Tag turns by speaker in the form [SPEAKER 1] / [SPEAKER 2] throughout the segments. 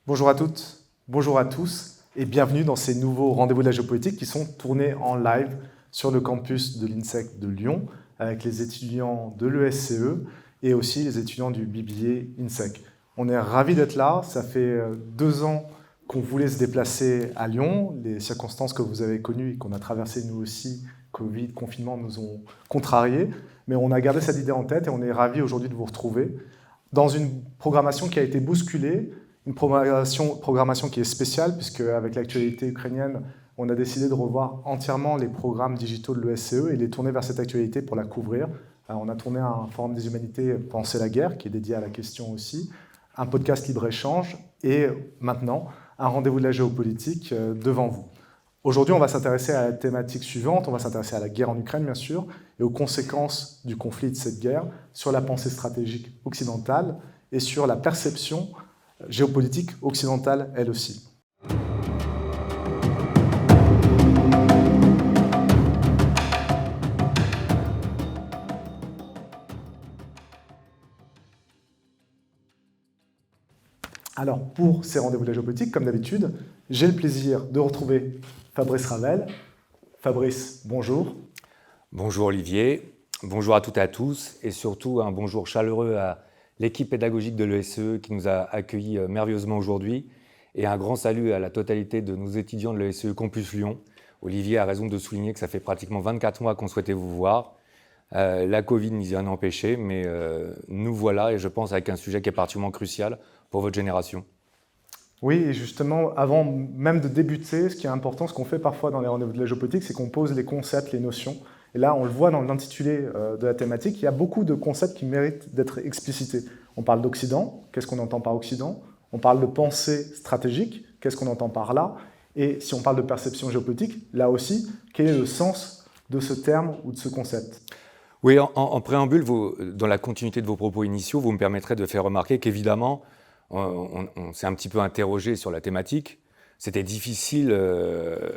[SPEAKER 1] Bonjour à toutes, bonjour à tous et bienvenue dans ces nouveaux rendez-vous de la géopolitique qui sont tournés en live sur le campus de l'INSEC de Lyon avec les étudiants de l'ESCE et aussi les étudiants du BBA INSEC. On est ravis d'être là, ça fait 2 ans qu'on voulait se déplacer à Lyon, les circonstances que vous avez connues et qu'on a traversées nous aussi, Covid, confinement, nous ont contrariés, mais on a gardé cette idée en tête et on est ravis aujourd'hui de vous retrouver dans une programmation qui a été bousculée, une programmation qui est spéciale, puisque avec l'actualité ukrainienne, on a décidé de revoir entièrement les programmes digitaux de l'ESCE et les tourner vers cette actualité pour la couvrir. Alors, on a tourné un forum des humanités Penser la guerre, qui est dédié à la question aussi, un podcast libre-échange et maintenant un rendez-vous de la géopolitique devant vous. Aujourd'hui, on va s'intéresser à la thématique suivante, on va s'intéresser à la guerre en Ukraine, bien sûr, et aux conséquences du conflit de cette guerre sur la pensée stratégique occidentale et sur la perception géopolitique occidentale, elle aussi. Alors, pour ces rendez-vous de la géopolitique, comme d'habitude, j'ai le plaisir de retrouver Fabrice Ravel. Fabrice, bonjour.
[SPEAKER 2] Bonjour Olivier, bonjour à toutes et à tous, et surtout un bonjour chaleureux à l'équipe pédagogique de l'ESCE qui nous a accueillis merveilleusement aujourd'hui, et un grand salut à la totalité de nos étudiants de l'ESCE Campus Lyon. Olivier a raison de souligner que ça fait pratiquement 24 mois qu'on souhaitait vous voir. La Covid n'y a rien empêché, mais nous voilà, et je pense avec un sujet qui est particulièrement crucial pour votre génération.
[SPEAKER 1] Oui, et justement, avant même de débuter, ce qui est important, ce qu'on fait parfois dans les rendez-vous de la géopolitique, c'est qu'on pose les concepts, les notions. Et là, on le voit dans l'intitulé de la thématique, il y a beaucoup de concepts qui méritent d'être explicités. On parle d'Occident, qu'est-ce qu'on entend par Occident? On parle de pensée stratégique, qu'est-ce qu'on entend par là? Et si on parle de perception géopolitique, là aussi, quel est le sens de ce terme ou de ce concept?
[SPEAKER 2] Oui, en préambule, dans la continuité de vos propos initiaux, vous me permettrez de faire remarquer qu'évidemment, on s'est un petit peu interrogé sur la thématique. C'était difficile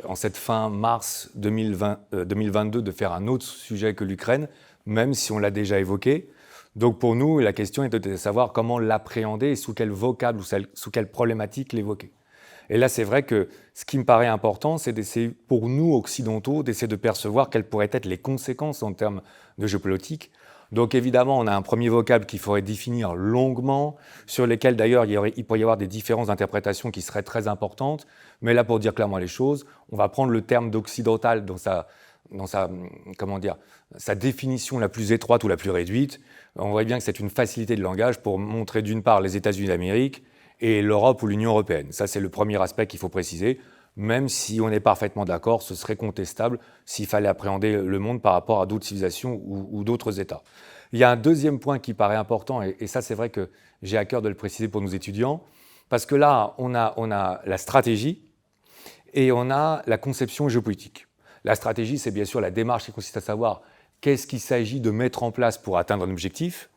[SPEAKER 2] en cette fin mars 2022 de faire un autre sujet que l'Ukraine, même si on l'a déjà évoqué. Donc pour nous, la question était de savoir comment l'appréhender et sous quel vocable ou sous quelle problématique l'évoquer. Et là, c'est vrai que ce qui me paraît important, c'est d'essayer, pour nous occidentaux, d'essayer de percevoir quelles pourraient être les conséquences en termes de géopolitique. Donc évidemment, on a un premier vocable qu'il faudrait définir longuement, sur lesquels d'ailleurs il pourrait y avoir des différences d'interprétation qui seraient très importantes. Mais là, pour dire clairement les choses, on va prendre le terme d'occidental dans sa définition la plus étroite ou la plus réduite. On voit bien que c'est une facilité de langage pour montrer d'une part les États-Unis d'Amérique et l'Europe ou l'Union européenne. Ça, c'est le premier aspect qu'il faut préciser. Même si on est parfaitement d'accord, ce serait contestable s'il fallait appréhender le monde par rapport à d'autres civilisations ou d'autres États. Il y a un deuxième point qui paraît important, et ça c'est vrai que j'ai à cœur de le préciser pour nos étudiants, parce que là, on a la stratégie et on a la conception géopolitique. La stratégie, c'est bien sûr la démarche qui consiste à savoir qu'est-ce qu'il s'agit de mettre en place pour atteindre un objectif,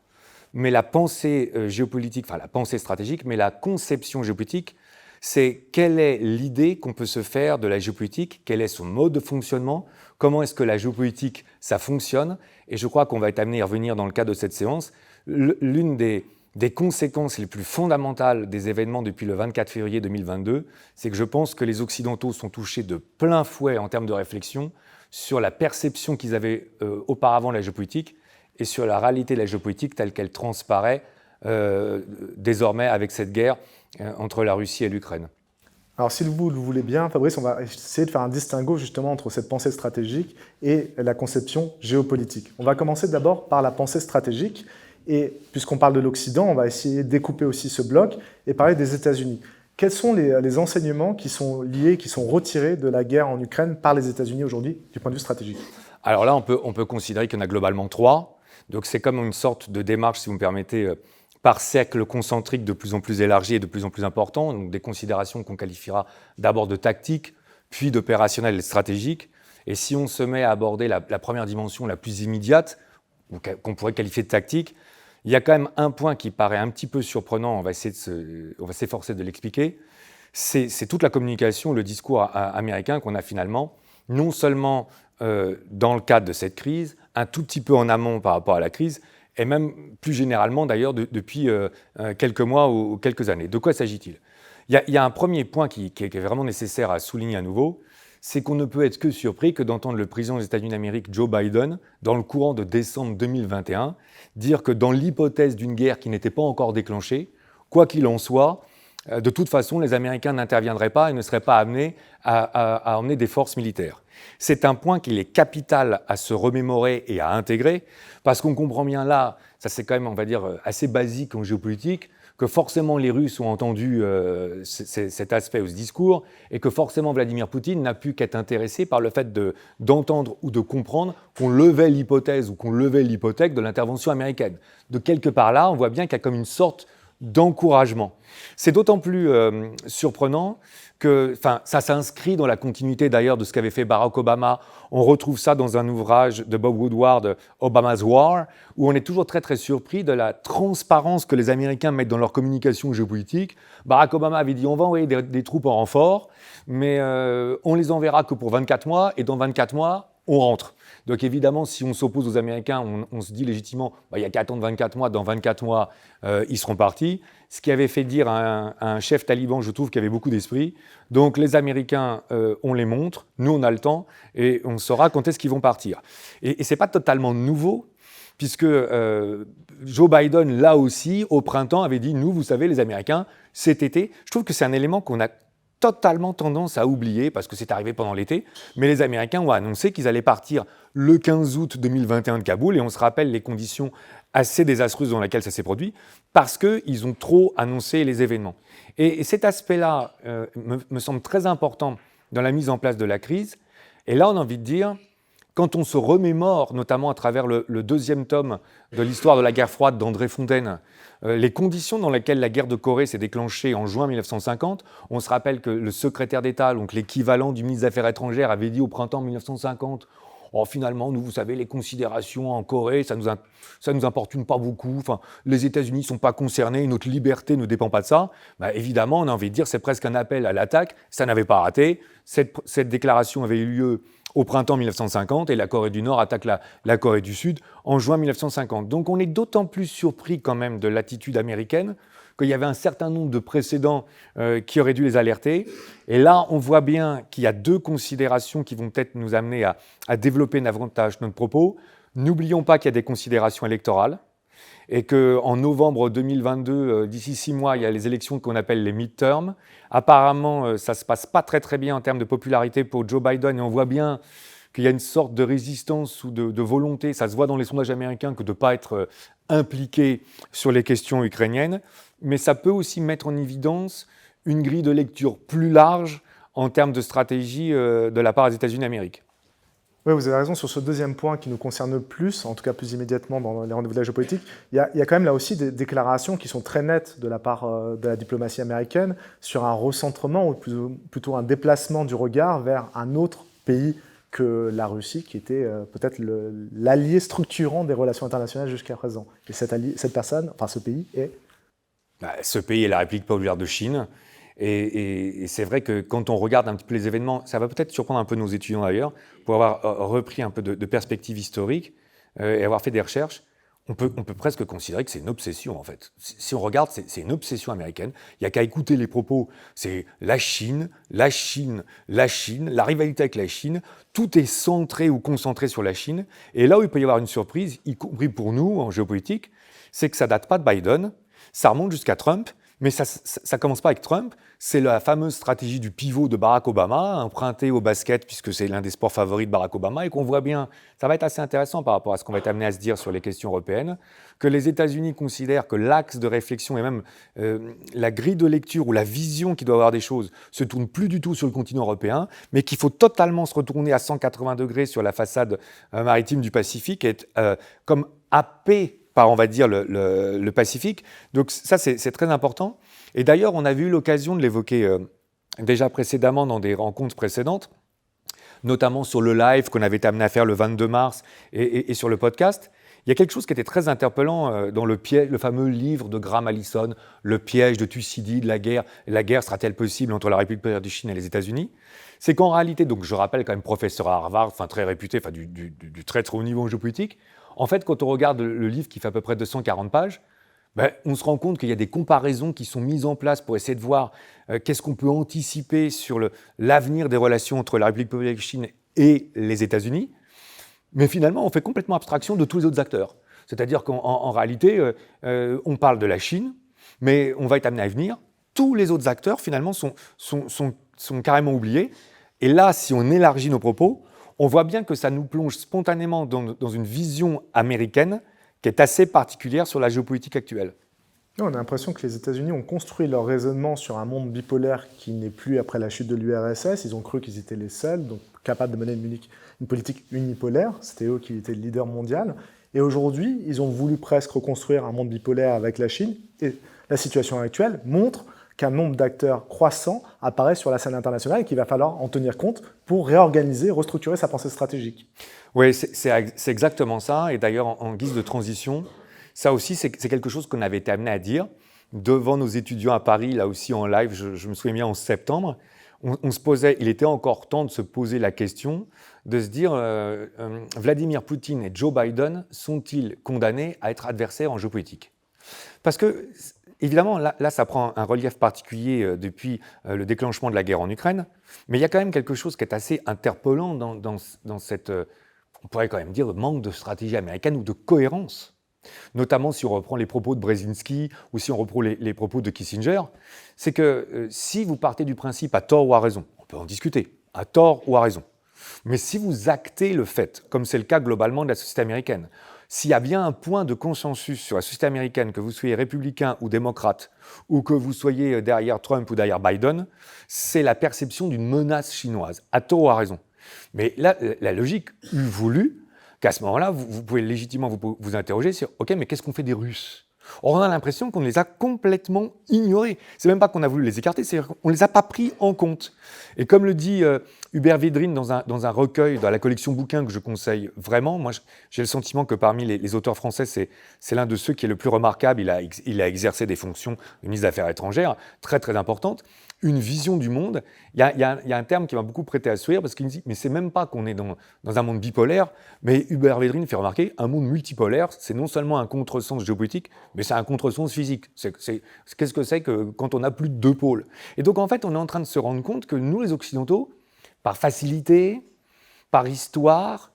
[SPEAKER 2] mais la pensée géopolitique, enfin la pensée stratégique, mais la conception géopolitique, c'est quelle est l'idée qu'on peut se faire de la géopolitique, quel est son mode de fonctionnement, comment est-ce que la géopolitique, ça fonctionne. Et je crois qu'on va être amené à revenir dans le cadre de cette séance. L'une des conséquences les plus fondamentales des événements depuis le 24 février 2022, c'est que je pense que les Occidentaux sont touchés de plein fouet en termes de réflexion sur la perception qu'ils avaient auparavant de la géopolitique et sur la réalité de la géopolitique telle qu'elle transparaît désormais avec cette guerre entre la Russie et l'Ukraine.
[SPEAKER 1] Alors, si vous le voulez bien, Fabrice, on va essayer de faire un distinguo justement entre cette pensée stratégique et la conception géopolitique. On va commencer d'abord par la pensée stratégique, et puisqu'on parle de l'Occident, on va essayer de découper aussi ce bloc et parler des États-Unis. Quels sont les enseignements qui sont liés, qui sont retirés de la guerre en Ukraine par les États-Unis aujourd'hui, du point de vue stratégique?
[SPEAKER 2] Alors là, on peut considérer qu'il y en a globalement 3. Donc c'est comme une sorte de démarche, si vous me permettez, par cercle concentrique de plus en plus élargi et de plus en plus important, donc des considérations qu'on qualifiera d'abord de tactiques, puis d'opérationnelles et stratégiques. Et si on se met à aborder la première dimension la plus immédiate, ou qu'on pourrait qualifier de tactique, il y a quand même un point qui paraît un petit peu surprenant, on va s'efforcer de l'expliquer, c'est toute la communication, le discours américain qu'on a finalement, non seulement dans le cadre de cette crise, un tout petit peu en amont par rapport à la crise, et même plus généralement d'ailleurs depuis quelques mois ou quelques années. De quoi s'agit-il ? Il y a un premier point qui est vraiment nécessaire à souligner à nouveau, c'est qu'on ne peut être que surpris que d'entendre le président des États-Unis d'Amérique, Joe Biden, dans le courant de décembre 2021, dire que dans l'hypothèse d'une guerre qui n'était pas encore déclenchée, quoi qu'il en soit, de toute façon, les Américains n'interviendraient pas et ne seraient pas amenés à emmener des forces militaires. C'est un point qu'il est capital à se remémorer et à intégrer, parce qu'on comprend bien là, ça c'est quand même, on va dire, assez basique en géopolitique, que forcément les Russes ont entendu cet aspect ou ce discours, et que forcément Vladimir Poutine n'a pu qu'être intéressé par le fait d'entendre ou de comprendre qu'on levait l'hypothèse ou qu'on levait l'hypothèque de l'intervention américaine. De quelque part là, on voit bien qu'il y a comme une sorte d'encouragement. C'est d'autant plus surprenant que ça s'inscrit dans la continuité d'ailleurs de ce qu'avait fait Barack Obama. On retrouve ça dans un ouvrage de Bob Woodward, Obama's War, où on est toujours très très surpris de la transparence que les Américains mettent dans leur communication géopolitique. Barack Obama avait dit on va envoyer des troupes en renfort, mais on les enverra que pour 24 mois, et dans 24 mois, on rentre. Donc évidemment, si on s'oppose aux Américains, on se dit légitimement, il n'y a qu'à attendre 24 mois, dans 24 mois, ils seront partis. Ce qui avait fait dire à un chef taliban, je trouve, qui avait beaucoup d'esprit. Donc les Américains, on les montre, nous on a le temps, et on saura quand est-ce qu'ils vont partir. Et ce n'est pas totalement nouveau, puisque Joe Biden, là aussi, au printemps, avait dit, nous, vous savez, les Américains, cet été, je trouve que c'est un élément qu'on a totalement tendance à oublier, parce que c'est arrivé pendant l'été, mais les Américains ont annoncé qu'ils allaient partir le 15 août 2021 de Kaboul, et on se rappelle les conditions assez désastreuses dans lesquelles ça s'est produit, parce qu'ils ont trop annoncé les événements. Et cet aspect-là me semble très important dans la mise en place de la crise, et là on a envie de dire, quand on se remémore, notamment à travers le deuxième tome de l'histoire de la guerre froide d'André Fontaine, les conditions dans lesquelles la guerre de Corée s'est déclenchée en juin 1950, on se rappelle que le secrétaire d'État, donc l'équivalent du ministre des Affaires étrangères, avait dit au printemps 1950 « Oh, finalement, nous, vous savez, les considérations en Corée, ça nous importune pas beaucoup. Enfin, les États-Unis ne sont pas concernés, notre liberté ne dépend pas de ça. » Évidemment, on a envie de dire c'est presque un appel à l'attaque. Ça n'avait pas raté. Cette déclaration avait eu lieu au printemps 1950, et la Corée du Nord attaque la Corée du Sud en juin 1950. Donc on est d'autant plus surpris quand même de l'attitude américaine qu'il y avait un certain nombre de précédents qui auraient dû les alerter. Et là, on voit bien qu'il y a deux considérations qui vont peut-être nous amener à développer davantage notre propos. N'oublions pas qu'il y a des considérations électorales, et qu'en novembre 2022, d'ici 6 mois, il y a les élections qu'on appelle les midterms. Apparemment, ça ne se passe pas très très bien en termes de popularité pour Joe Biden, et on voit bien qu'il y a une sorte de résistance ou de volonté, ça se voit dans les sondages américains, que de ne pas être impliqué sur les questions ukrainiennes, mais ça peut aussi mettre en évidence une grille de lecture plus large en termes de stratégie de la part des États-Unis d'Amérique.
[SPEAKER 1] Oui, vous avez raison sur ce deuxième point qui nous concerne plus, en tout cas plus immédiatement dans les rendez-vous de la géopolitique. Il y a quand même là aussi des déclarations qui sont très nettes de la part de la diplomatie américaine sur un recentrement ou plutôt un déplacement du regard vers un autre pays que la Russie, qui était peut-être l'allié structurant des relations internationales jusqu'à présent. Et cette personne, enfin ce pays est...
[SPEAKER 2] Ce pays est la République populaire de Chine. Et c'est vrai que quand on regarde un petit peu les événements, ça va peut-être surprendre un peu nos étudiants d'ailleurs, pour avoir repris un peu de perspective historique et avoir fait des recherches, on peut presque considérer que c'est une obsession en fait. Si on regarde, c'est une obsession américaine. Il n'y a qu'à écouter les propos. C'est la Chine, la Chine, la Chine, la rivalité avec la Chine. Tout est centré ou concentré sur la Chine. Et là où il peut y avoir une surprise, y compris pour nous en géopolitique, c'est que ça ne date pas de Biden, ça remonte jusqu'à Trump. Mais ça ne commence pas avec Trump, c'est la fameuse stratégie du pivot de Barack Obama, empruntée au basket, puisque c'est l'un des sports favoris de Barack Obama, et qu'on voit bien, ça va être assez intéressant par rapport à ce qu'on va être amené à se dire sur les questions européennes, que les États-Unis considèrent que l'axe de réflexion et même la grille de lecture ou la vision qui doit avoir des choses se tourne plus du tout sur le continent européen, mais qu'il faut totalement se retourner à 180 degrés sur la façade maritime du Pacifique et être comme happé par, on va dire, le Pacifique. Donc ça, c'est très important. Et d'ailleurs, on avait eu l'occasion de l'évoquer déjà précédemment dans des rencontres précédentes, notamment sur le live qu'on avait été amené à faire le 22 mars et sur le podcast. Il y a quelque chose qui était très interpellant dans le fameux livre de Graham Allison, « Le piège de Thucydide, la guerre sera-t-elle possible entre la République populaire de Chine et les États-Unis ?» C'est qu'en réalité, donc je rappelle quand même professeur à Harvard, très réputé, du très très haut niveau en géopolitique. En fait, quand on regarde le livre qui fait à peu près 240 pages, on se rend compte qu'il y a des comparaisons qui sont mises en place pour essayer de voir qu'est-ce qu'on peut anticiper sur l'avenir des relations entre la République populaire de Chine et les États-Unis. Mais finalement, on fait complètement abstraction de tous les autres acteurs. C'est-à-dire qu'en réalité, on parle de la Chine, mais on va être amené à venir. Tous les autres acteurs, finalement, sont carrément oubliés. Et là, si on élargit nos propos, on voit bien que ça nous plonge spontanément dans une vision américaine qui est assez particulière sur la géopolitique actuelle.
[SPEAKER 1] On a l'impression que les États-Unis ont construit leur raisonnement sur un monde bipolaire qui n'est plus après la chute de l'URSS. Ils ont cru qu'ils étaient les seuls, donc capables de mener une politique unipolaire. C'était eux qui étaient le leader mondial. Et aujourd'hui, ils ont voulu presque reconstruire un monde bipolaire avec la Chine. Et la situation actuelle montre qu'un nombre d'acteurs croissants apparaît sur la scène internationale et qu'il va falloir en tenir compte pour réorganiser, restructurer sa pensée stratégique.
[SPEAKER 2] Oui, c'est exactement ça. Et d'ailleurs, en guise de transition, ça aussi, c'est quelque chose qu'on avait été amené à dire devant nos étudiants à Paris, là aussi en live, je me souviens bien en septembre. On se posait, il était encore temps de se poser la question, de se dire Vladimir Poutine et Joe Biden sont-ils condamnés à être adversaires en géopolitique? Parce que, évidemment, là, ça prend un relief particulier depuis le déclenchement de la guerre en Ukraine, mais il y a quand même quelque chose qui est assez interpellant dans cette, on pourrait quand même dire, manque de stratégie américaine ou de cohérence. Notamment si on reprend les propos de Brzezinski ou si on reprend les propos de Kissinger, c'est que si vous partez du principe à tort ou à raison, on peut en discuter, à tort ou à raison, mais si vous actez le fait, comme c'est le cas globalement de la société américaine, s'il y a bien un point de consensus sur la société américaine, que vous soyez républicain ou démocrate, ou que vous soyez derrière Trump ou derrière Biden, c'est la perception d'une menace chinoise, à tort ou à raison. Mais là, la logique eût voulu qu'à ce moment-là, vous pouvez légitimement vous interroger sur « Ok, mais qu'est-ce qu'on fait des Russes ?» Or, on a l'impression qu'on les a complètement ignorés. C'est même pas qu'on a voulu les écarter, c'est qu'on les a pas pris en compte. Et comme le dit Hubert Védrine dans un recueil, dans la collection bouquins que je conseille vraiment, moi j'ai le sentiment que parmi les auteurs français, c'est l'un de ceux qui est le plus remarquable. Il a exercé des fonctions de ministre des Affaires étrangères très très importantes. Une vision du monde. Il y a un terme qui m'a beaucoup prêté à sourire parce qu'il me dit, mais c'est même pas qu'on est dans un monde bipolaire, mais Hubert Védrine fait remarquer, un monde multipolaire, c'est non seulement un contresens géopolitique, mais c'est un contresens physique. Qu'est-ce que c'est que quand on a plus de deux pôles? Et donc en fait, on est en train de se rendre compte que nous, les Occidentaux, par facilité, par histoire,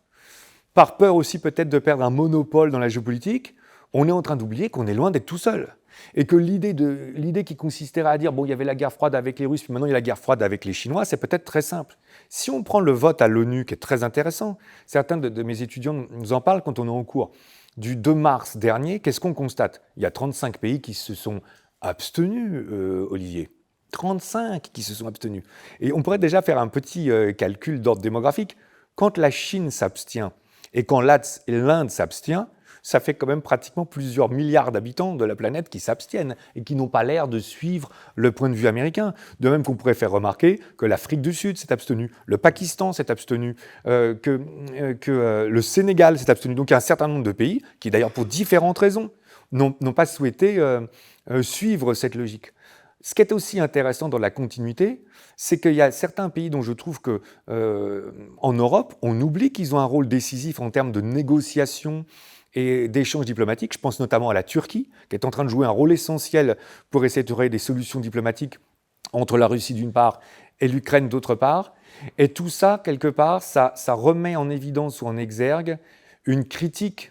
[SPEAKER 2] par peur aussi peut-être de perdre un monopole dans la géopolitique, on est en train d'oublier qu'on est loin d'être tout seul. Et que l'idée qui consisterait à dire, bon, il y avait la guerre froide avec les Russes, puis maintenant il y a la guerre froide avec les Chinois, c'est peut-être très simple. Si on prend le vote à l'ONU, qui est très intéressant, certains de mes étudiants nous en parlent quand on est en cours, du 2 mars dernier, qu'est-ce qu'on constate? Il y a 35 pays qui se sont abstenus, Olivier. 35 qui se sont abstenus. Et on pourrait déjà faire un petit calcul d'ordre démographique. Quand la Chine s'abstient et quand l'Inde s'abstient, ça fait quand même pratiquement plusieurs milliards d'habitants de la planète qui s'abstiennent et qui n'ont pas l'air de suivre le point de vue américain. De même qu'on pourrait faire remarquer que l'Afrique du Sud s'est abstenue, le Pakistan s'est abstenu, que le Sénégal s'est abstenu. Donc il y a un certain nombre de pays qui, d'ailleurs pour différentes raisons, n'ont pas souhaité suivre cette logique. Ce qui est aussi intéressant dans la continuité, c'est qu'il y a certains pays dont je trouve qu'en Europe, on oublie qu'ils ont un rôle décisif en termes de négociation et d'échanges diplomatiques. Je pense notamment à la Turquie, qui est en train de jouer un rôle essentiel pour essayer de trouver des solutions diplomatiques entre la Russie d'une part et l'Ukraine d'autre part. Et tout ça, quelque part, ça remet en évidence ou en exergue une critique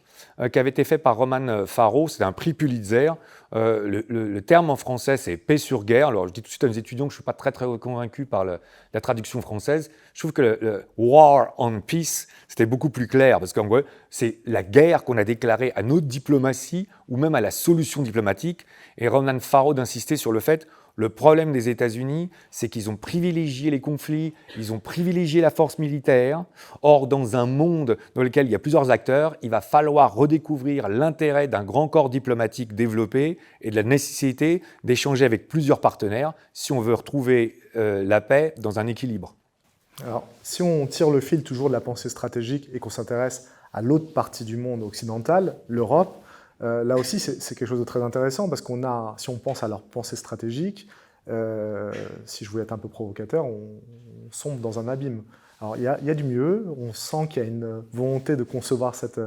[SPEAKER 2] qui avait été faite par Roman Farrow, c'est un prix Pulitzer. Le terme en français, c'est paix sur guerre. Alors, je dis tout de suite à mes étudiants que je ne suis pas très, très convaincu par la traduction française. Je trouve que le War on Peace, c'était beaucoup plus clair, parce qu'en gros, c'est la guerre qu'on a déclarée à notre diplomatie, ou même à la solution diplomatique. Et Roman Farrow d'insister sur le fait, le problème des États-Unis, c'est qu'ils ont privilégié les conflits, ils ont privilégié la force militaire. Or, dans un monde dans lequel il y a plusieurs acteurs, il va falloir redécouvrir l'intérêt d'un grand corps diplomatique développé et de la nécessité d'échanger avec plusieurs partenaires si on veut retrouver la paix dans un équilibre.
[SPEAKER 1] Alors, si on tire le fil toujours de la pensée stratégique et qu'on s'intéresse à l'autre partie du monde occidental, l'Europe, là aussi, c'est quelque chose de très intéressant parce si on pense à leur pensée stratégique, si je voulais être un peu provocateur, on sombre dans un abîme. Alors, il y a du mieux, on sent qu'il y a une volonté de concevoir cette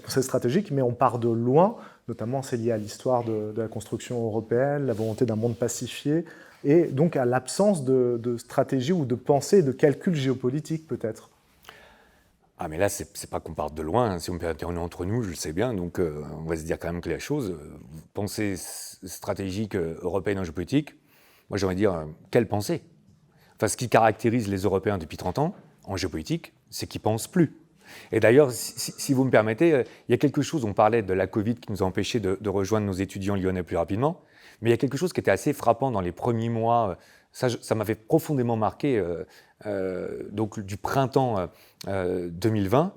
[SPEAKER 1] pensée stratégique, mais on part de loin notamment c'est lié à l'histoire de la construction européenne, la volonté d'un monde pacifié, et donc à l'absence de stratégie ou de pensée, de calcul géopolitique peut-être.
[SPEAKER 2] Ah mais là, c'est pas qu'on parte de loin, hein. Si on peut on est entre nous, je le sais bien, donc on va se dire quand même que la chose, pensée stratégique européenne en géopolitique, moi j'aimerais dire, quelle pensée? Enfin, ce qui caractérise les Européens depuis 30 ans, en géopolitique, c'est qu'ils pensent plus. Et d'ailleurs, si vous me permettez, il y a quelque chose, on parlait de la Covid qui nous a empêchés de rejoindre nos étudiants lyonnais plus rapidement, mais il y a quelque chose qui était assez frappant dans les premiers mois, ça m'avait profondément marqué, donc du printemps 2020,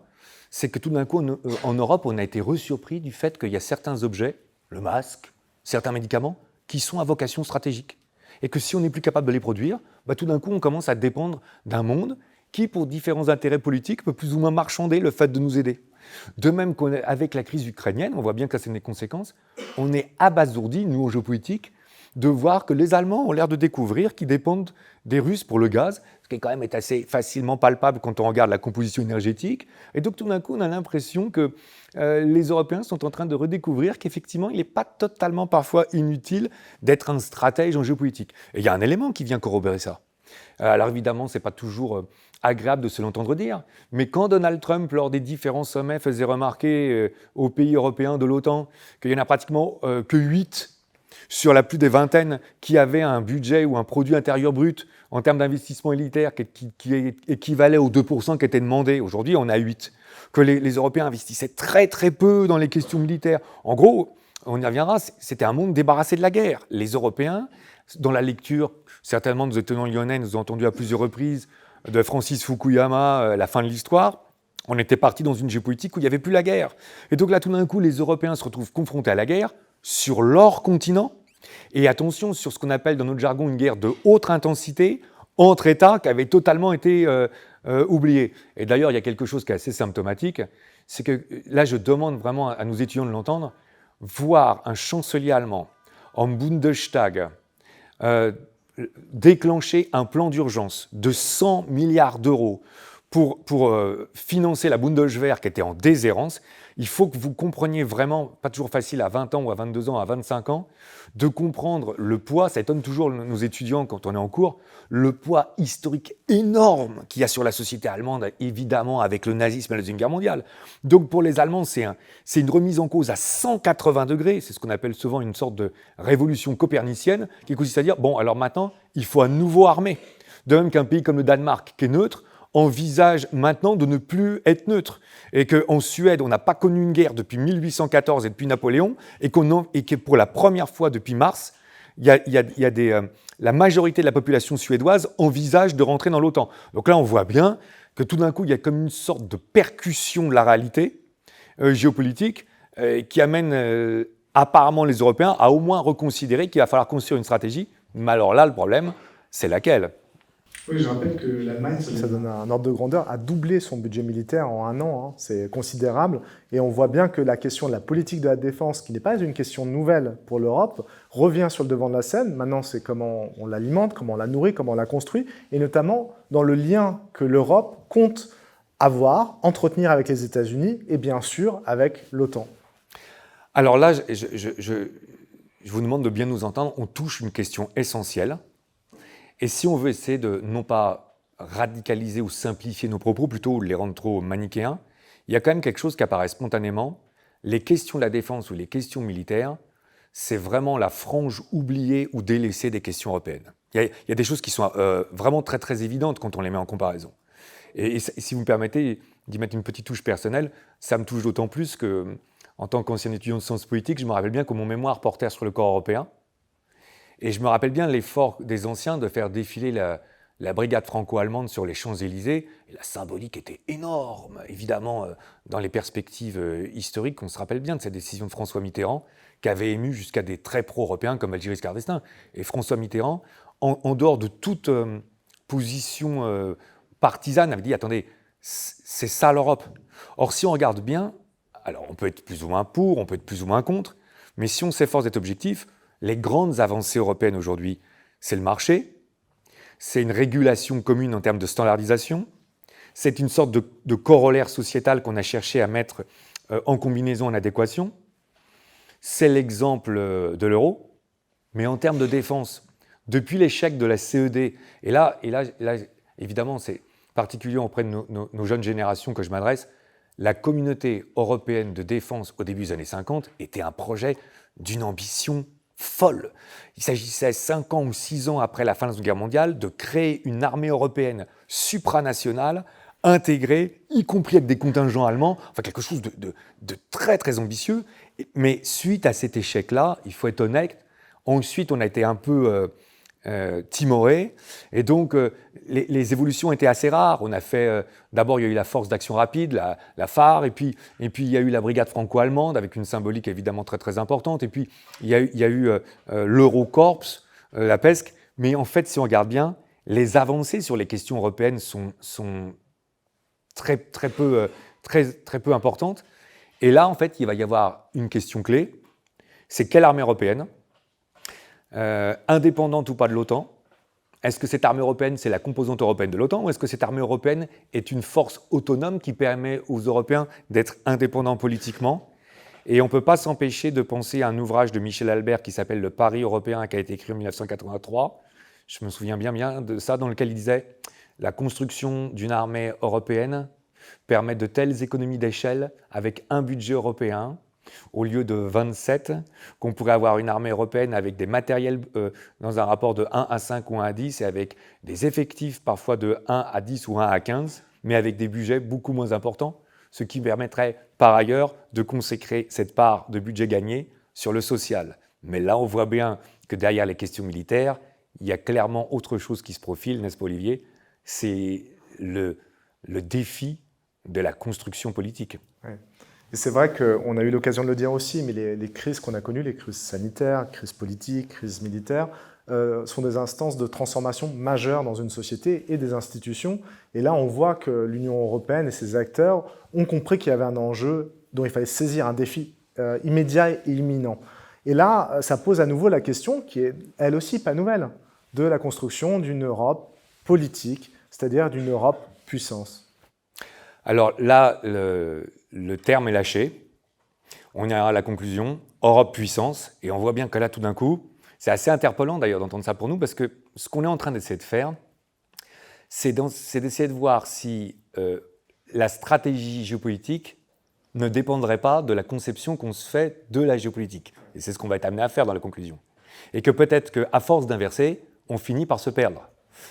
[SPEAKER 2] c'est que tout d'un coup, en Europe, on a été resurpris du fait qu'il y a certains objets, le masque, certains médicaments, qui sont à vocation stratégique. Et que si on n'est plus capable de les produire, tout d'un coup, on commence à dépendre d'un monde qui, pour différents intérêts politiques, peut plus ou moins marchander le fait de nous aider. De même qu'avec la crise ukrainienne, on voit bien que ça a des conséquences, on est abasourdi, nous, en géopolitique, de voir que les Allemands ont l'air de découvrir qu'ils dépendent des Russes pour le gaz, ce qui quand même est assez facilement palpable quand on regarde la composition énergétique. Et donc tout d'un coup, on a l'impression que les Européens sont en train de redécouvrir qu'effectivement, il n'est pas totalement parfois inutile d'être un stratège en géopolitique. Et il y a un élément qui vient corroborer ça. Alors évidemment, ce n'est pas toujours agréable de se l'entendre dire, mais quand Donald Trump, lors des différents sommets, faisait remarquer aux pays européens de l'OTAN qu'il n'y en a pratiquement que 8 sur la plus des vingtaines qui avaient un budget ou un produit intérieur brut en termes d'investissement militaire qui équivalait aux 2% qui étaient demandés. Aujourd'hui, on a 8. Que les Européens investissaient très très peu dans les questions militaires. En gros, on y reviendra, c'était un monde débarrassé de la guerre. Les Européens, dans la lecture, certainement nos étudiants lyonnais nous ont entendu à plusieurs reprises de Francis Fukuyama, La fin de l'histoire, on était parti dans une géopolitique où il n'y avait plus la guerre. Et donc là, tout d'un coup, les Européens se retrouvent confrontés à la guerre sur leur continent, et attention, sur ce qu'on appelle dans notre jargon une guerre de haute intensité, entre États qui avait totalement été oubliée. Et d'ailleurs, il y a quelque chose qui est assez symptomatique, c'est que là, je demande vraiment à nos étudiants de l'entendre, voir un chancelier allemand en Bundestag déclencher un plan d'urgence de 100 milliards d'euros pour financer la Bundeswehr qui était en déshérence, il faut que vous compreniez vraiment, pas toujours facile à 20 ans ou à 22 ans, à 25 ans, de comprendre le poids, ça étonne toujours nos étudiants quand on est en cours, le poids historique énorme qu'il y a sur la société allemande, évidemment avec le nazisme et la Deuxième Guerre mondiale. Donc pour les Allemands, c'est une remise en cause à 180 degrés, c'est ce qu'on appelle souvent une sorte de révolution copernicienne, qui consiste à dire, bon alors maintenant, il faut un nouveau armée. De même qu'un pays comme le Danemark, qui est neutre, envisage maintenant de ne plus être neutre. Et qu'en Suède, on n'a pas connu une guerre depuis 1814 et depuis Napoléon, et que pour la première fois depuis mars, la majorité de la population suédoise envisage de rentrer dans l'OTAN. Donc là, on voit bien que tout d'un coup, il y a comme une sorte de percussion de la réalité géopolitique qui amène apparemment les Européens à au moins reconsidérer qu'il va falloir construire une stratégie. Mais alors là, le problème, c'est laquelle ?
[SPEAKER 1] Oui, je rappelle que l'Allemagne, ça donne un ordre de grandeur, a doublé son budget militaire en un an. C'est considérable. Et on voit bien que la question de la politique de la défense, qui n'est pas une question nouvelle pour l'Europe, revient sur le devant de la scène. Maintenant, c'est comment on l'alimente, comment on la nourrit, comment on la construit, et notamment dans le lien que l'Europe compte avoir, entretenir avec les États-Unis et bien sûr avec l'OTAN.
[SPEAKER 2] Alors là, je vous demande de bien nous entendre. On touche une question essentielle. Et si on veut essayer de, non pas radicaliser ou simplifier nos propos, plutôt les rendre trop manichéens, il y a quand même quelque chose qui apparaît spontanément. Les questions de la défense ou les questions militaires, c'est vraiment la frange oubliée ou délaissée des questions européennes. Il y a des choses qui sont vraiment très très évidentes quand on les met en comparaison. Et si vous me permettez d'y mettre une petite touche personnelle, ça me touche d'autant plus que, en tant qu'ancien étudiant de sciences politiques, je me rappelle bien que mon mémoire portait sur le corps européen. Et je me rappelle bien l'effort des anciens de faire défiler la brigade franco-allemande sur les Champs-Élysées. Et la symbolique était énorme, évidemment, dans les perspectives historiques. On se rappelle bien de cette décision de François Mitterrand, qui avait ému jusqu'à des très pro-européens comme Valéry Giscard d'Estaing. Et François Mitterrand, en dehors de toute position partisane, avait dit « Attendez, c'est ça l'Europe ». Or, si on regarde bien, alors on peut être plus ou moins pour, on peut être plus ou moins contre, mais si on s'efforce d'être objectif, les grandes avancées européennes aujourd'hui, c'est le marché, c'est une régulation commune en termes de standardisation, c'est une sorte de corollaire sociétal qu'on a cherché à mettre en combinaison, en adéquation, c'est l'exemple de l'euro, mais en termes de défense, depuis l'échec de la CED, et là évidemment, c'est particulier auprès de nos jeunes générations que je m'adresse, la communauté européenne de défense au début des années 50 était un projet d'une ambition folle. Il s'agissait 5 ans ou 6 ans après la fin de la Seconde Guerre mondiale de créer une armée européenne supranationale, intégrée, y compris avec des contingents allemands, enfin quelque chose de très très ambitieux. Mais suite à cet échec-là, il faut être honnête, ensuite on a été un peu timoré, et donc les évolutions étaient assez rares. On a fait, d'abord il y a eu la force d'action rapide, la phare, et puis il y a eu la brigade franco-allemande avec une symbolique évidemment très très importante, et puis il y a eu l'Eurocorps, la PESC, mais en fait si on regarde bien, les avancées sur les questions européennes sont très peu importantes, et là en fait il va y avoir une question clé, c'est quelle armée européenne indépendante ou pas de l'OTAN? Est-ce que cette armée européenne, c'est la composante européenne de l'OTAN, ou est-ce que cette armée européenne est une force autonome qui permet aux Européens d'être indépendants politiquement? Et on ne peut pas s'empêcher de penser à un ouvrage de Michel Albert qui s'appelle « Le Paris européen » qui a été écrit en 1983. Je me souviens bien de ça, dans lequel il disait « La construction d'une armée européenne permet de telles économies d'échelle avec un budget européen, au lieu de 27, qu'on pourrait avoir une armée européenne avec des matériels dans un rapport de 1 à 5 ou 1 à 10, et avec des effectifs parfois de 1 à 10 ou 1 à 15, mais avec des budgets beaucoup moins importants, ce qui permettrait par ailleurs de consacrer cette part de budget gagné sur le social. Mais là, on voit bien que derrière les questions militaires, il y a clairement autre chose qui se profile, n'est-ce pas Olivier? C'est le défi de la construction politique.
[SPEAKER 1] Ouais. Et c'est vrai qu'on a eu l'occasion de le dire aussi, mais les crises qu'on a connues, les crises sanitaires, crises politiques, crises militaires, sont des instances de transformation majeures dans une société et des institutions. Et là, on voit que l'Union européenne et ses acteurs ont compris qu'il y avait un enjeu dont il fallait saisir un défi immédiat et imminent. Et là, ça pose à nouveau la question, qui est elle aussi pas nouvelle, de la construction d'une Europe politique, c'est-à-dire d'une Europe puissance.
[SPEAKER 2] Alors là, le terme est lâché. On est à la conclusion, Europe puissance, et on voit bien que là, tout d'un coup, c'est assez interpellant d'ailleurs d'entendre ça pour nous, parce que ce qu'on est en train d'essayer de faire, c'est d'essayer de voir si la stratégie géopolitique ne dépendrait pas de la conception qu'on se fait de la géopolitique. Et c'est ce qu'on va être amené à faire dans la conclusion. Et que peut-être qu'à force d'inverser, on finit par se perdre.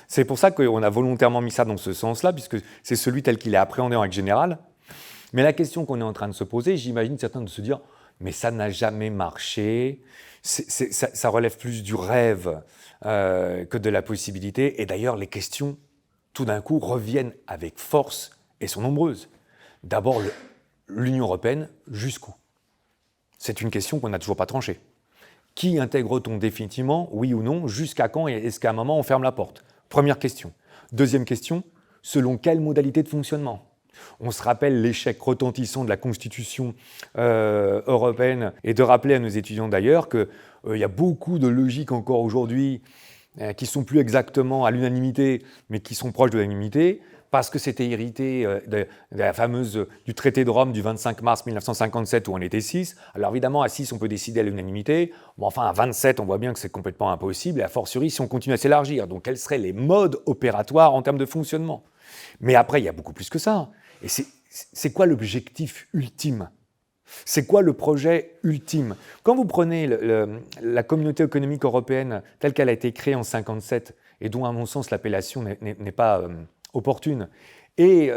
[SPEAKER 2] C'est pour ça qu'on a volontairement mis ça dans ce sens-là, puisque c'est celui tel qu'il est appréhendé en règle générale. Mais la question qu'on est en train de se poser, j'imagine certains de se dire « mais ça n'a jamais marché, ça relève plus du rêve que de la possibilité ». Et d'ailleurs, les questions, tout d'un coup, reviennent avec force et sont nombreuses. D'abord, l'Union européenne, jusqu'où? C'est une question qu'on n'a toujours pas tranchée. Qui intègre-t-on définitivement, oui ou non? Jusqu'à quand? Et est-ce qu'à un moment, on ferme la porte? Première question. Deuxième question, selon quelle modalité de fonctionnement? On se rappelle l'échec retentissant de la Constitution européenne, et de rappeler à nos étudiants d'ailleurs qu'il y a beaucoup de logiques encore aujourd'hui qui ne sont plus exactement à l'unanimité, mais qui sont proches de l'unanimité, parce que c'était hérité de la fameuse du traité de Rome du 25 mars 1957 où on était 6. Alors évidemment, à 6, on peut décider à l'unanimité, mais enfin à 27, on voit bien que c'est complètement impossible, et a fortiori si on continue à s'élargir. Donc quels seraient les modes opératoires en termes de fonctionnement? Mais après, il y a beaucoup plus que ça. Et c'est quoi l'objectif ultime? C'est quoi le projet ultime? Quand vous prenez la communauté économique européenne telle qu'elle a été créée en 1957, et dont à mon sens l'appellation n'est pas opportune, et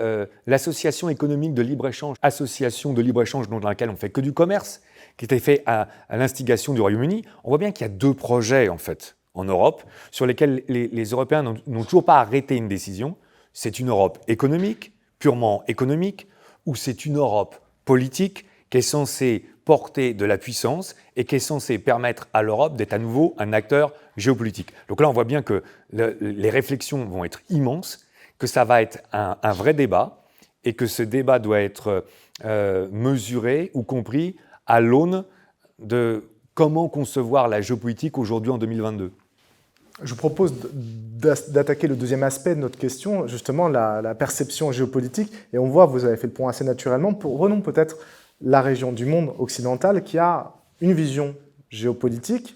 [SPEAKER 2] l'association économique de libre-échange, association de libre-échange dans laquelle on ne fait que du commerce, qui était fait à l'instigation du Royaume-Uni, on voit bien qu'il y a deux projets en fait en Europe sur lesquels les Européens n'ont toujours pas arrêté une décision. C'est une Europe économique, purement économique, ou c'est une Europe politique qui est censée porter de la puissance et qui est censée permettre à l'Europe d'être à nouveau un acteur géopolitique. Donc là, on voit bien que les réflexions vont être immenses, que ça va être un vrai débat, et que ce débat doit être mesuré ou compris à l'aune de comment concevoir la géopolitique aujourd'hui en 2022.
[SPEAKER 1] Je vous propose d'attaquer le deuxième aspect de notre question, justement la perception géopolitique. Et on voit, vous avez fait le point assez naturellement, prenons peut-être la région du monde occidental qui a une vision géopolitique,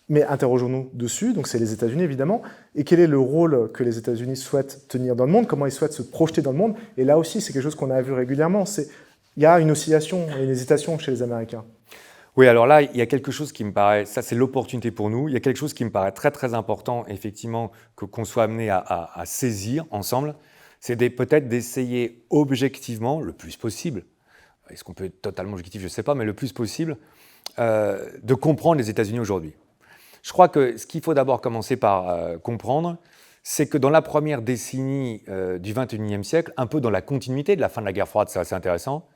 [SPEAKER 1] mais interrogeons-nous dessus, donc c'est les États-Unis évidemment, et quel est le rôle que les États-Unis souhaitent tenir dans le monde, comment ils souhaitent se projeter dans le monde, et là aussi c'est quelque chose qu'on a vu régulièrement, il y a une oscillation et une hésitation chez les Américains.
[SPEAKER 2] Oui, alors là, il y a quelque chose qui me paraît, ça c'est l'opportunité pour nous, il y a quelque chose qui me paraît très très important, effectivement, qu'on soit amené à saisir ensemble, c'est peut-être d'essayer objectivement, le plus possible, est-ce qu'on peut être totalement objectif, je ne sais pas, mais le plus possible, de comprendre les États-Unis aujourd'hui. Je crois que ce qu'il faut d'abord commencer par comprendre, c'est que dans la première décennie du XXIe siècle, un peu dans la continuité de la fin de la guerre froide, c'est assez intéressant,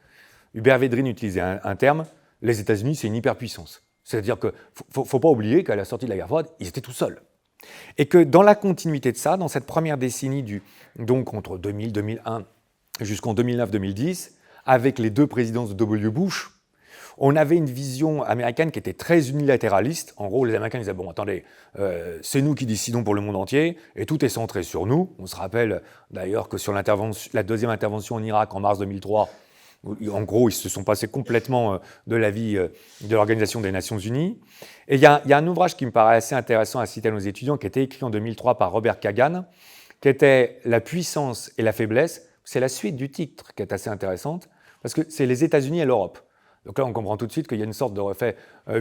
[SPEAKER 2] Hubert Védrine utilisait un terme, les États-Unis, c'est une hyperpuissance. C'est-à-dire qu'il ne faut pas oublier qu'à la sortie de la guerre froide, ils étaient tout seuls. Et que dans la continuité de ça, dans cette première décennie, donc entre 2000, 2001 jusqu'en 2009-2010, avec les deux présidences de W. Bush, on avait une vision américaine qui était très unilatéraliste. En gros, les Américains disaient « Bon, attendez, c'est nous qui décidons pour le monde entier, et tout est centré sur nous. » On se rappelle d'ailleurs que sur la deuxième intervention en Irak en mars 2003, en gros, ils se sont passés complètement de la vie de l'Organisation des Nations Unies. Et il y a un ouvrage qui me paraît assez intéressant à citer à nos étudiants, qui a été écrit en 2003 par Robert Kagan, qui était « La puissance et la faiblesse ». C'est la suite du titre qui est assez intéressante, parce que c'est les États-Unis et l'Europe. Donc là, on comprend tout de suite qu'il y a une sorte de refait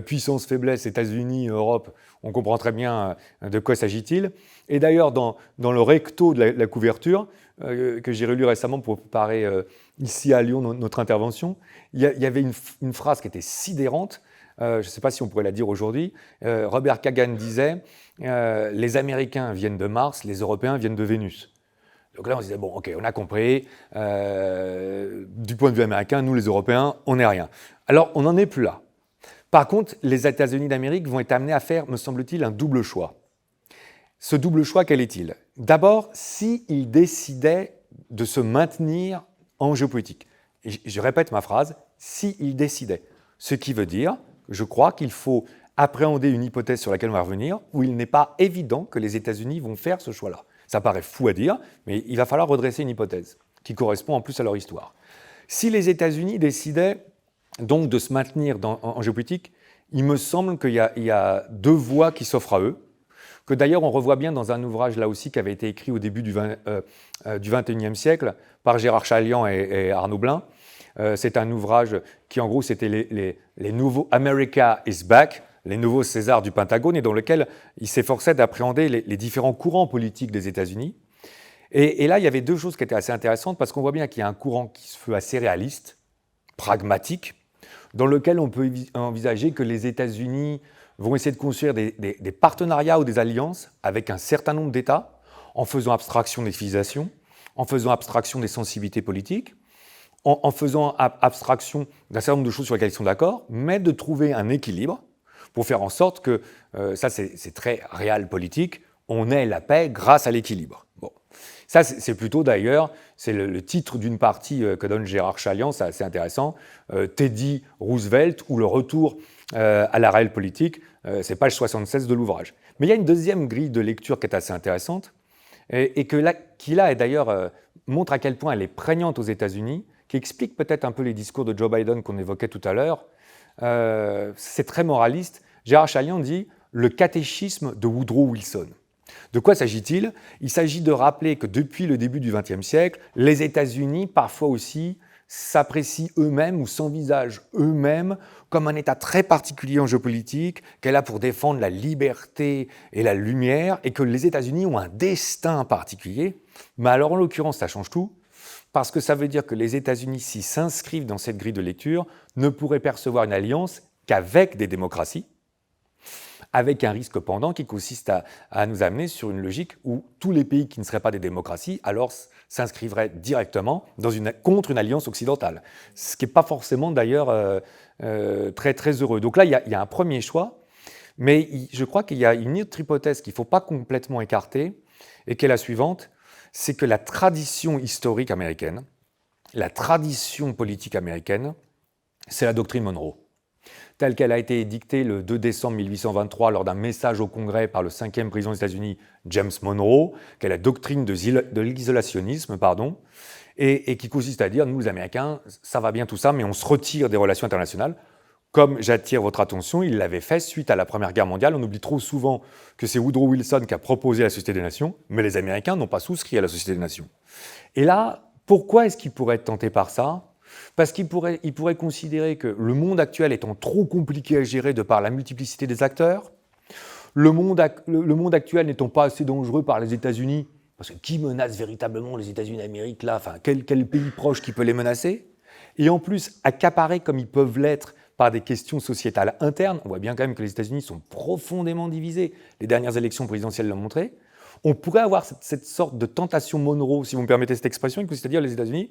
[SPEAKER 2] puissance, faiblesse, États-Unis, Europe. On comprend très bien de quoi s'agit-il. Et d'ailleurs, dans le recto de la couverture, que j'ai relu récemment pour préparer ici à Lyon notre intervention, il y avait une phrase qui était sidérante. Je ne sais pas si on pourrait la dire aujourd'hui. Robert Kagan disait « Les Américains viennent de Mars, les Européens viennent de Vénus ». Donc là, on se disait, bon, ok, on a compris, du point de vue américain, nous les Européens, on n'est rien. Alors, on n'en est plus là. Par contre, les États-Unis d'Amérique vont être amenés à faire, me semble-t-il, un double choix. Ce double choix, quel est-il? D'abord, s'ils décidaient de se maintenir en géopolitique. Et je répète ma phrase, s'ils décidaient. Ce qui veut dire, je crois qu'il faut appréhender une hypothèse sur laquelle on va revenir, où il n'est pas évident que les États-Unis vont faire ce choix-là. Ça paraît fou à dire, mais il va falloir redresser une hypothèse qui correspond en plus à leur histoire. Si les États-Unis décidaient donc de se maintenir en géopolitique, il me semble qu'il y a deux voies qui s'offrent à eux, que d'ailleurs on revoit bien dans un ouvrage là aussi qui avait été écrit au début du XXIe siècle par Gérard Chaliand et Arnaud Blin. C'est un ouvrage qui en gros c'était les nouveaux « America is back », les nouveaux Césars du Pentagone, et dans lequel il s'efforçait d'appréhender les différents courants politiques des États-Unis. Et là, il y avait deux choses qui étaient assez intéressantes, parce qu'on voit bien qu'il y a un courant qui se veut assez réaliste, pragmatique, dans lequel on peut envisager que les États-Unis vont essayer de construire des partenariats ou des alliances avec un certain nombre d'États, en faisant abstraction des civilisations, en faisant abstraction des sensibilités politiques, en faisant abstraction d'un certain nombre de choses sur lesquelles ils sont d'accord, mais de trouver un équilibre pour faire en sorte que, ça c'est très réel politique, on ait la paix grâce à l'équilibre. Bon. Ça c'est plutôt d'ailleurs, c'est le titre d'une partie que donne Gérard Chaliand, c'est assez intéressant, Teddy Roosevelt ou le retour à la réelle politique, c'est page 76 de l'ouvrage. Mais il y a une deuxième grille de lecture qui est assez intéressante, et qui là d'ailleurs montre à quel point elle est prégnante aux États-Unis, qui explique peut-être un peu les discours de Joe Biden qu'on évoquait tout à l'heure. C'est très moraliste. Gérard Chaliand dit « le catéchisme de Woodrow Wilson ». De quoi s'agit-il? Il s'agit de rappeler que depuis le début du XXe siècle, les États-Unis, parfois aussi, s'apprécient eux-mêmes ou s'envisagent eux-mêmes comme un État très particulier en géopolitique, qu'elle a pour défendre la liberté et la lumière, et que les États-Unis ont un destin particulier. Mais alors, en l'occurrence, ça change tout, parce que ça veut dire que les États-Unis, s'ils s'inscrivent dans cette grille de lecture, ne pourraient percevoir une alliance qu'avec des démocraties, avec un risque pendant qui consiste à nous amener sur une logique où tous les pays qui ne seraient pas des démocraties alors s'inscriveraient directement contre une alliance occidentale, ce qui n'est pas forcément d'ailleurs très, très heureux. Donc là, il y a un premier choix, mais je crois qu'il y a une autre hypothèse qu'il ne faut pas complètement écarter, et qui est la suivante, c'est que la tradition historique américaine, la tradition politique américaine, c'est la doctrine Monroe, telle qu'elle a été édictée le 2 décembre 1823 lors d'un message au Congrès par le 5e président des États-Unis, James Monroe, qui est la doctrine de l'isolationnisme, et qui consiste à dire, nous les Américains, ça va bien tout ça, mais on se retire des relations internationales, comme j'attire votre attention, il l'avait fait suite à la Première Guerre mondiale. On oublie trop souvent que c'est Woodrow Wilson qui a proposé la Société des Nations, mais les Américains n'ont pas souscrit à la Société des Nations. Et là, pourquoi est-ce qu'il pourrait être tenté par ça ? Parce qu'il pourrait considérer que le monde actuel étant trop compliqué à gérer de par la multiplicité des acteurs, le monde actuel n'étant pas assez dangereux par les États-Unis, parce que qui menace véritablement les États-Unis d'Amérique là ? Enfin, quel pays proche qui peut les menacer ? Et en plus, accaparés comme ils peuvent l'être par des questions sociétales internes, on voit bien quand même que les États-Unis sont profondément divisés, les dernières élections présidentielles l'ont montré, on pourrait avoir cette sorte de tentation Monroe, si vous me permettez cette expression, c'est-à-dire les États-Unis,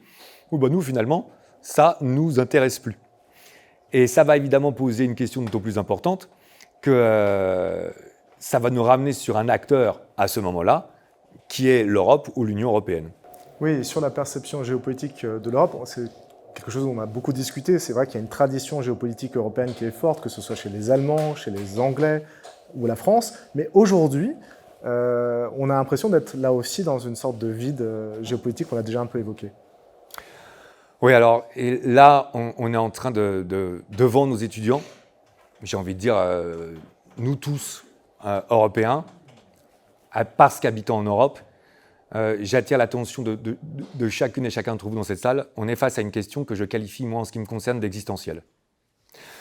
[SPEAKER 2] où nous, finalement, ça ne nous intéresse plus. Et ça va évidemment poser une question d'autant plus importante que ça va nous ramener sur un acteur à ce moment-là, qui est l'Europe ou l'Union européenne.
[SPEAKER 1] Oui, sur la perception géopolitique de l'Europe, c'est quelque chose dont on a beaucoup discuté. C'est vrai qu'il y a une tradition géopolitique européenne qui est forte, que ce soit chez les Allemands, chez les Anglais ou la France. Mais aujourd'hui, on a l'impression d'être là aussi dans une sorte de vide géopolitique qu'on a déjà un peu évoqué.
[SPEAKER 2] Oui, alors et là, on est en train devant nos étudiants, j'ai envie de dire, nous tous, Européens, parce qu'habitant en Europe, j'attire l'attention de chacune et chacun d'entre vous dans cette salle. On est face à une question que je qualifie, moi, en ce qui me concerne, d'existentielle.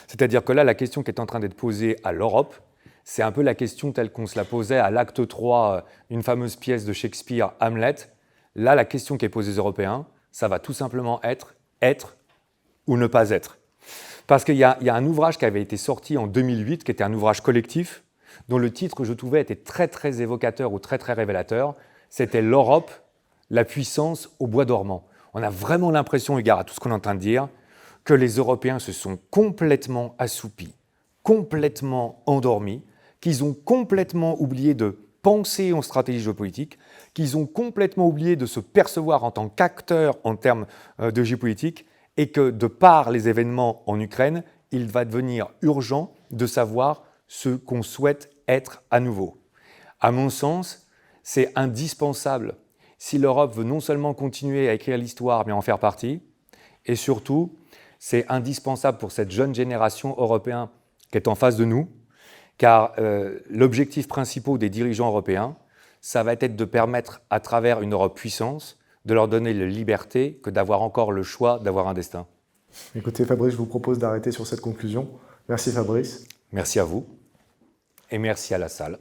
[SPEAKER 2] C'est-à-dire que là, la question qui est en train d'être posée à l'Europe, c'est un peu la question telle qu'on se la posait à l'acte 3 d'une fameuse pièce de Shakespeare, Hamlet. Là, la question qui est posée aux Européens, ça va tout simplement être ou ne pas être. Parce qu'il y a un ouvrage qui avait été sorti en 2008, qui était un ouvrage collectif, dont le titre, je trouvais, était très, très évocateur ou très, très révélateur. C'était « L'Europe, la puissance au bois dormant ». On a vraiment l'impression, égard à tout ce qu'on est en train de dire, que les Européens se sont complètement assoupis, complètement endormis, qu'ils ont complètement oublié de penser en stratégie géopolitique, qu'ils ont complètement oublié de se percevoir en tant qu'acteurs en termes de géopolitique, et que de par les événements en Ukraine, il va devenir urgent de savoir ce qu'on souhaite être à nouveau. À mon sens, c'est indispensable si l'Europe veut non seulement continuer à écrire l'histoire, mais en faire partie, et surtout, c'est indispensable pour cette jeune génération européenne qui est en face de nous, car l'objectif principal des dirigeants européens, ça va être de permettre, à travers une Europe puissance, de leur donner la liberté que d'avoir encore le choix d'avoir un destin.
[SPEAKER 1] Écoutez Fabrice, je vous propose d'arrêter sur cette conclusion. Merci Fabrice.
[SPEAKER 2] Merci à vous et merci à la salle.